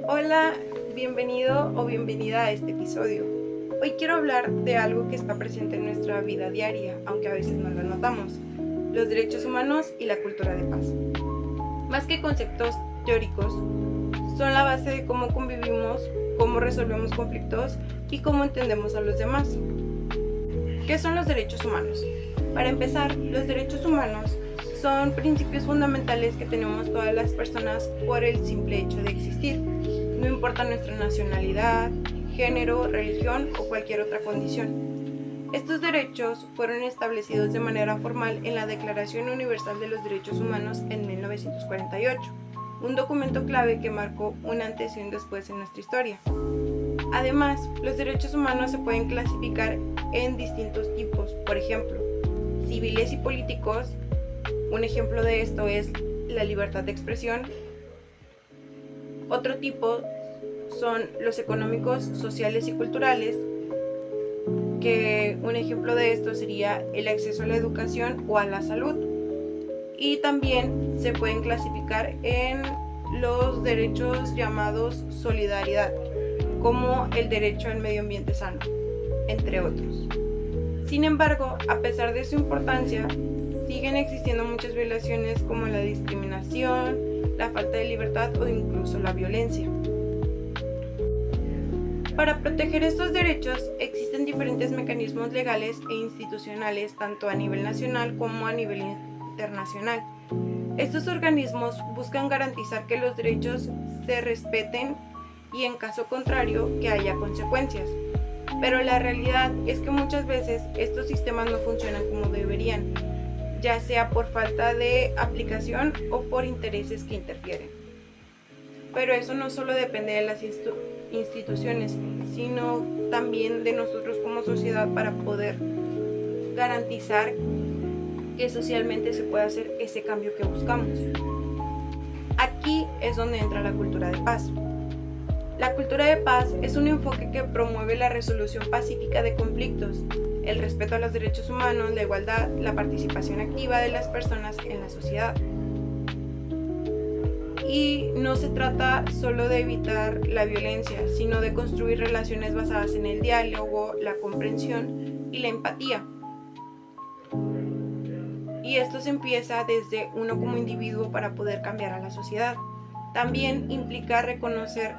Hola, bienvenido o bienvenida a este episodio. Hoy quiero hablar de algo que está presente en nuestra vida diaria, aunque a veces no lo notamos: los derechos humanos y la cultura de paz. Más que conceptos teóricos, son la base de cómo convivimos, cómo resolvemos conflictos y cómo entendemos a los demás. ¿Qué son los derechos humanos? Para empezar, los derechos humanos son principios fundamentales que tenemos todas las personas por el simple hecho de existir. No importa nuestra nacionalidad, género, religión o cualquier otra condición. Estos derechos fueron establecidos de manera formal en la Declaración Universal de los Derechos Humanos en 1948, un documento clave que marcó un antes y un después en nuestra historia. Además, los derechos humanos se pueden clasificar en distintos tipos, por ejemplo, civiles y políticos. Un ejemplo de esto es la libertad de expresión. Otro tipo son los económicos, sociales y culturales, que un ejemplo de esto sería el acceso a la educación o a la salud. Y también se pueden clasificar en los derechos llamados solidaridad, como el derecho al medio ambiente sano, entre otros. Sin embargo, a pesar de su importancia, siguen existiendo muchas violaciones como la discriminación, la falta de libertad o incluso la violencia. Para proteger estos derechos existen diferentes mecanismos legales e institucionales tanto a nivel nacional como a nivel internacional. Estos organismos buscan garantizar que los derechos se respeten y, en caso contrario, que haya consecuencias. Pero la realidad es que muchas veces estos sistemas no funcionan como deberían, ya sea por falta de aplicación o por intereses que interfieren. Pero eso no solo depende de las instituciones, sino también de nosotros como sociedad para poder garantizar que socialmente se pueda hacer ese cambio que buscamos. Aquí es donde entra la cultura de paz. La cultura de paz es un enfoque que promueve la resolución pacífica de conflictos, el respeto a los derechos humanos, la igualdad, la participación activa de las personas en la sociedad. Y no se trata solo de evitar la violencia, sino de construir relaciones basadas en el diálogo, la comprensión y la empatía. Y esto se empieza desde uno como individuo para poder cambiar a la sociedad. También implica reconocer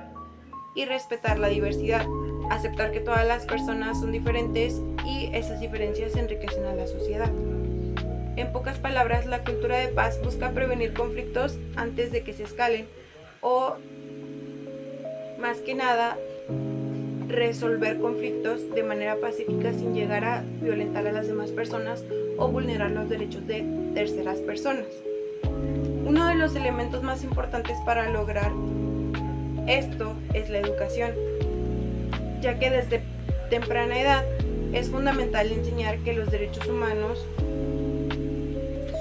y respetar la diversidad, aceptar que todas las personas son diferentes y esas diferencias enriquecen a la sociedad. En pocas palabras, la cultura de paz busca prevenir conflictos antes de que se escalen o, más que nada, resolver conflictos de manera pacífica sin llegar a violentar a las demás personas o vulnerar los derechos de terceras personas. Uno de los elementos más importantes para lograr esto es la educación, ya que desde temprana edad es fundamental enseñar que los derechos humanos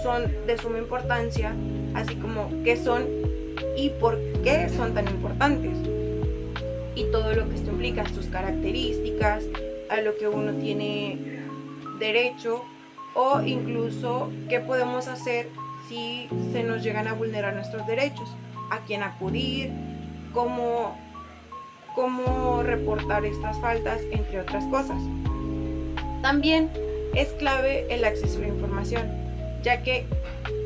son de suma importancia, así como qué son y por qué son tan importantes, y todo lo que esto implica, sus características, a lo que uno tiene derecho o incluso qué podemos hacer si se nos llegan a vulnerar nuestros derechos, a quién acudir, cómo reportar estas faltas, entre otras cosas. También es clave el acceso a la información, ya que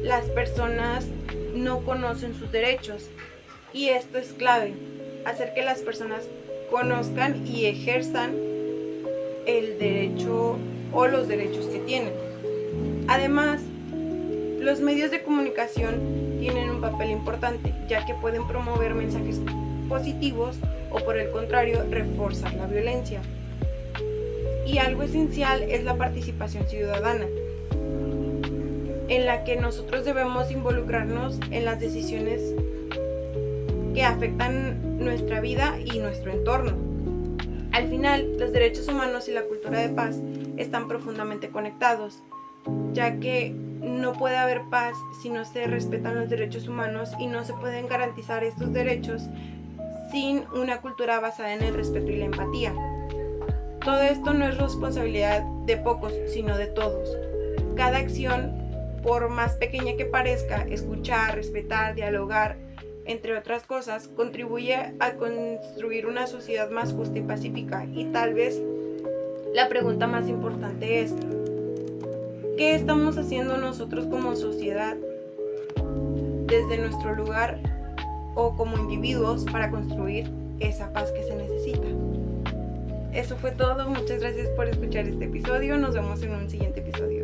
las personas no conocen sus derechos, y esto es clave, hacer que las personas conozcan y ejerzan el derecho o los derechos que tienen. Además, los medios de comunicación tienen un papel importante, ya que pueden promover mensajes positivos o, por el contrario, reforzar la violencia. Y algo esencial es la participación ciudadana, en la que nosotros debemos involucrarnos en las decisiones que afectan nuestra vida y nuestro entorno. Al final, los derechos humanos y la cultura de paz están profundamente conectados, ya que no puede haber paz si no se respetan los derechos humanos, y no se pueden garantizar estos derechos sin una cultura basada en el respeto y la empatía. Todo esto no es responsabilidad de pocos, sino de todos. Cada acción, por más pequeña que parezca, escuchar, respetar, dialogar, entre otras cosas, contribuye a construir una sociedad más justa y pacífica. Y tal vez la pregunta más importante es, ¿qué estamos haciendo nosotros como sociedad desde nuestro lugar o como individuos para construir esa paz que se necesita? Eso fue todo, muchas gracias por escuchar este episodio, nos vemos en un siguiente episodio.